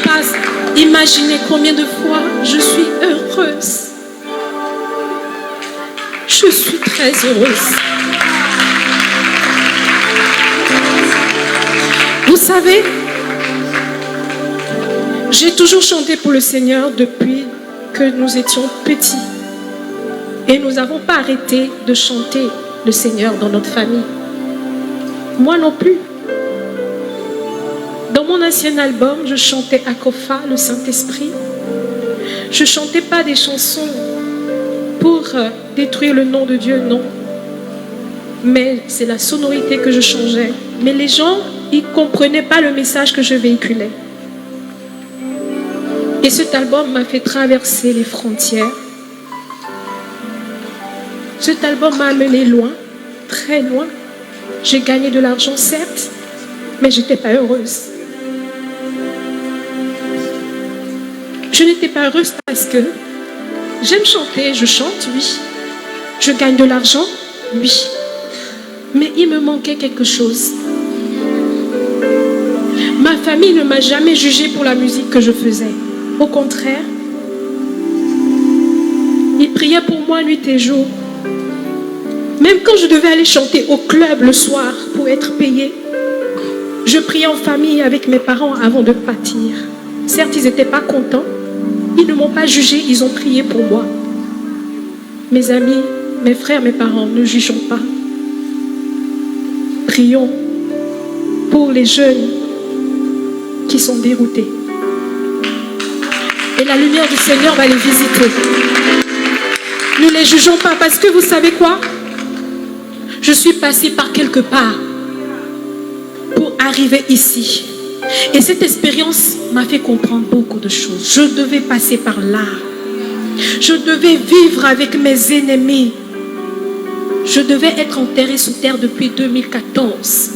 pas imaginer combien de fois je suis heureuse. Je suis très heureuse. Vous savez, j'ai toujours chanté pour le Seigneur depuis que nous étions petits. Et nous n'avons pas arrêté de chanter le Seigneur dans notre famille. Moi non plus. Dans mon ancien album, je chantais Akofa, le Saint-Esprit. Je ne chantais pas des chansons pour détruire le nom de Dieu, non. Mais c'est la sonorité que je changeais. Mais les gens, ils ne comprenaient pas le message que je véhiculais. Et cet album m'a fait traverser les frontières. Cet album m'a amené loin, très loin. J'ai gagné de l'argent, certes, mais je n'étais pas heureuse. Je n'étais pas heureuse parce que j'aime chanter, je chante, oui. Je gagne de l'argent, oui. Mais il me manquait quelque chose. Ma famille ne m'a jamais jugée pour la musique que je faisais. Au contraire, ils priaient pour moi nuit et jour. Même quand je devais aller chanter au club le soir pour être payée, je priais en famille avec mes parents avant de partir. Certes, ils n'étaient pas contents. Ils ne m'ont pas jugé, ils ont prié pour moi. Mes amis, mes frères, mes parents, ne jugeons pas. Prions pour les jeunes qui sont déroutés. Et la lumière du Seigneur va les visiter. Ne les jugeons pas parce que vous savez quoi? Je suis passée par quelque part pour arriver ici. Et cette expérience m'a fait comprendre beaucoup de choses. Je devais passer par là. Je devais vivre avec mes ennemis. Je devais être enterrée sous terre depuis 2014.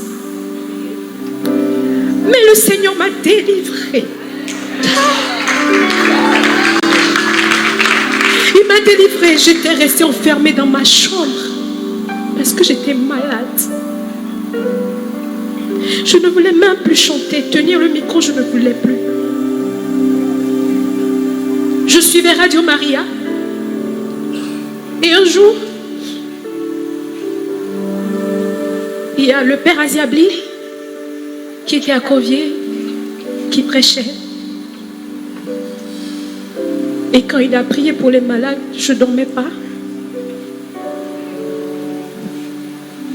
Mais le Seigneur m'a délivrée. Il m'a délivrée. J'étais restée enfermée dans ma chambre parce que j'étais malade. Je ne voulais même plus chanter. Tenir le micro, je ne voulais plus. Je suivais Radio Maria. Et un jour, il y a le père Aziabli qui était à Covier, qui prêchait. Et quand il a prié pour les malades, je ne dormais pas.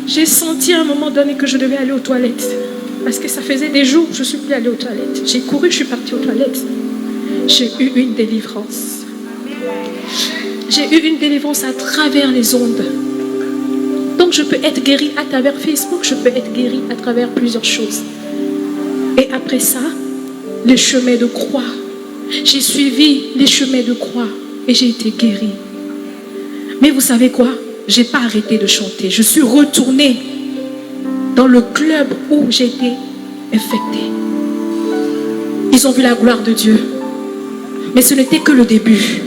J'ai senti à un moment donné que je devais aller aux toilettes. Parce que ça faisait des jours que je ne suis plus allée aux toilettes. J'ai couru, je suis partie aux toilettes. J'ai eu une délivrance. J'ai eu une délivrance à travers les ondes. Donc je peux être guérie à travers Facebook, je peux être guérie à travers plusieurs choses. Et après ça, les chemins de croix. J'ai suivi les chemins de croix et j'ai été guérie. Mais vous savez quoi? Je n'ai pas arrêté de chanter. Je suis retournée dans le club où j'ai été infectée. Ils ont vu la gloire de Dieu. Mais ce n'était que le début.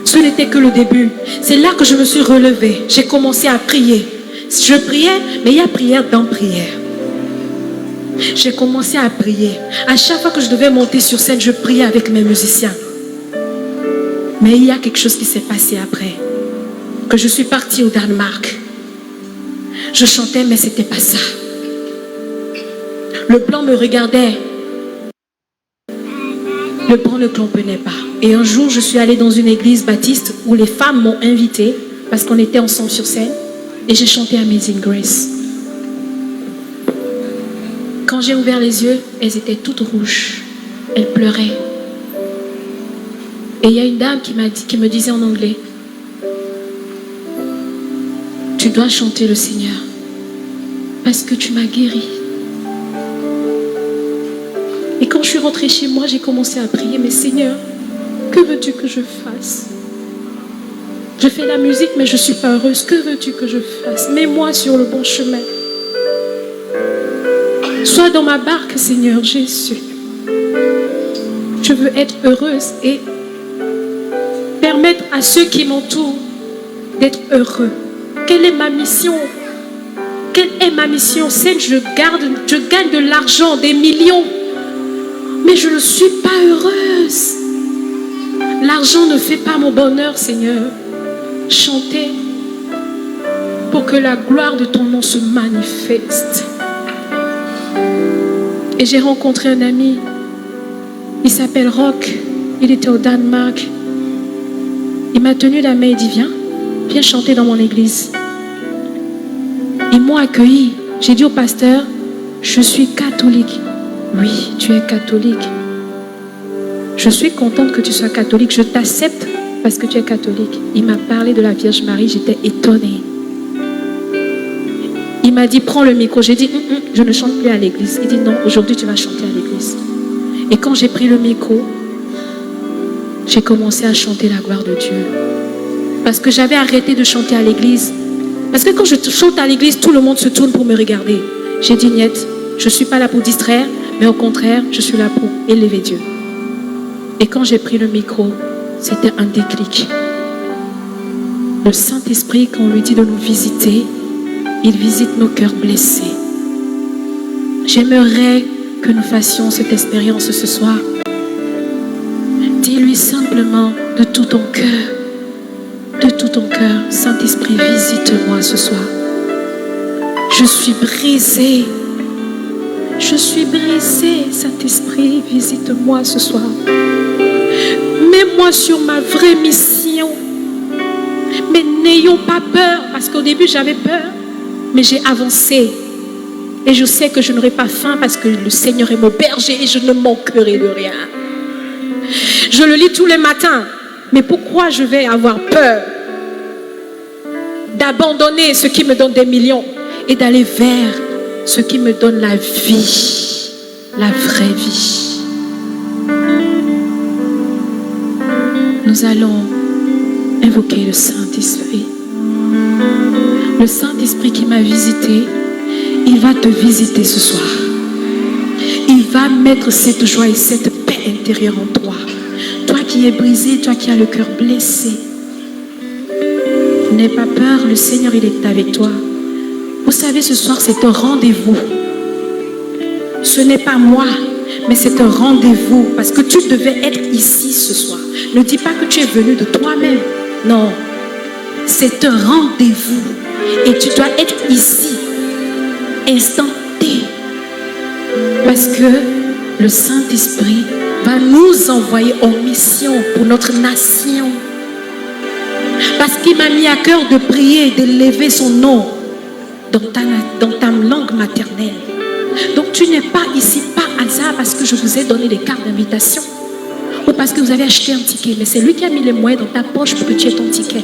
Ce n'était que le début. C'est là que je me suis relevée. J'ai commencé à prier. Je priais, mais il y a prière dans prière. J'ai commencé à prier. À chaque fois que je devais monter sur scène, je priais avec mes musiciens. Mais il y a quelque chose qui s'est passé après. Que je suis partie au Danemark. Je chantais, mais ce n'était pas ça. Le blanc me regardait. Le blanc ne comprenait pas. Et un jour, je suis allée dans une église baptiste où les femmes m'ont invitée parce qu'on était ensemble sur scène. Et j'ai chanté Amazing Grace. Quand j'ai ouvert les yeux, elles étaient toutes rouges. Elles pleuraient. Et il y a une dame qui me disait en anglais, tu dois chanter le Seigneur parce que tu m'as guéri. Et quand je suis rentrée chez moi, j'ai commencé à prier, mais Seigneur, que veux-tu que je fasse? Je fais la musique, mais je ne suis pas heureuse. Que veux-tu que je fasse? Mets-moi sur le bon chemin. Sois dans ma barque, Seigneur Jésus. Je veux être heureuse et permettre à ceux qui m'entourent d'être heureux. Quelle est ma mission? Quelle est ma mission? C'est que je gagne de l'argent, des millions. Mais je ne suis pas heureuse. L'argent ne fait pas mon bonheur, Seigneur. Chantez pour que la gloire de ton nom se manifeste. Et j'ai rencontré un ami. Il s'appelle Rock. Il était au Danemark. Il m'a tenu la main et dit, viens chanter dans mon église. Ils m'ont accueilli. J'ai dit au pasteur, je suis catholique. Oui, tu es catholique. Je suis contente que tu sois catholique. Je t'accepte parce que tu es catholique. Il m'a parlé de la Vierge Marie. J'étais étonnée. Il m'a dit, prends le micro. J'ai dit, je ne chante plus à l'église. Il dit, non, aujourd'hui tu vas chanter à l'église. Et quand j'ai pris le micro, j'ai commencé à chanter la gloire de Dieu. Parce que j'avais arrêté de chanter à l'église. Parce que quand je chante à l'église, tout le monde se tourne pour me regarder. J'ai dit, niet, je ne suis pas là pour distraire, mais au contraire, je suis là pour élever Dieu. Et quand j'ai pris le micro, c'était un déclic. Le Saint-Esprit, quand on lui dit de nous visiter, il visite nos cœurs blessés. J'aimerais que nous fassions cette expérience ce soir. Dis-lui simplement de tout ton cœur, de tout ton cœur, Saint-Esprit, visite-moi ce soir. Je suis brisée. Je suis brisée, Saint-Esprit, visite-moi ce soir. Mets-moi sur ma vraie mission. Mais n'ayons pas peur, parce qu'au début j'avais peur, mais j'ai avancé. Et je sais que je n'aurai pas faim parce que le Seigneur est mon berger et je ne manquerai de rien. Je le lis tous les matins. Mais pourquoi je vais avoir peur d'abandonner ce qui me donne des millions et d'aller vers ce qui me donne la vie, la vraie vie? Nous allons invoquer le Saint-Esprit. Le Saint-Esprit qui m'a visité, il va te visiter ce soir. Il va mettre cette joie et cette paix intérieure en toi. Toi qui es brisé, toi qui as le cœur blessé. N'aie pas peur, le Seigneur, il est avec toi. Vous savez, ce soir, c'est un rendez-vous. Ce n'est pas moi, mais c'est un rendez-vous. Parce que tu devais être ici ce soir. Ne dis pas que tu es venu de toi-même. Non. C'est un rendez-vous. Et tu dois être ici. Instant T. Parce que le Saint-Esprit va nous envoyer en mission pour notre nation. Parce qu'il m'a mis à cœur de prier et d'élever son nom dans ta langue maternelle. Donc tu n'es pas ici par hasard parce que je vous ai donné des cartes d'invitation ou parce que vous avez acheté un ticket. Mais c'est lui qui a mis les moyens dans ta poche pour que tu aies ton ticket.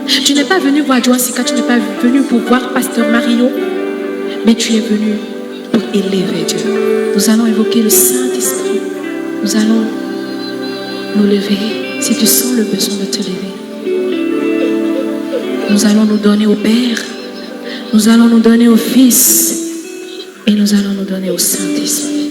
Tu n'es pas venu voir Joan Sika, tu n'es pas venu pour voir Pasteur Mario, mais tu es venu pour élever Dieu. Nous allons évoquer le Saint-Esprit. Nous allons nous lever. Si tu sens le besoin de te lever, nous allons nous donner au Père, nous allons nous donner au Fils et nous allons nous donner au Saint-Esprit.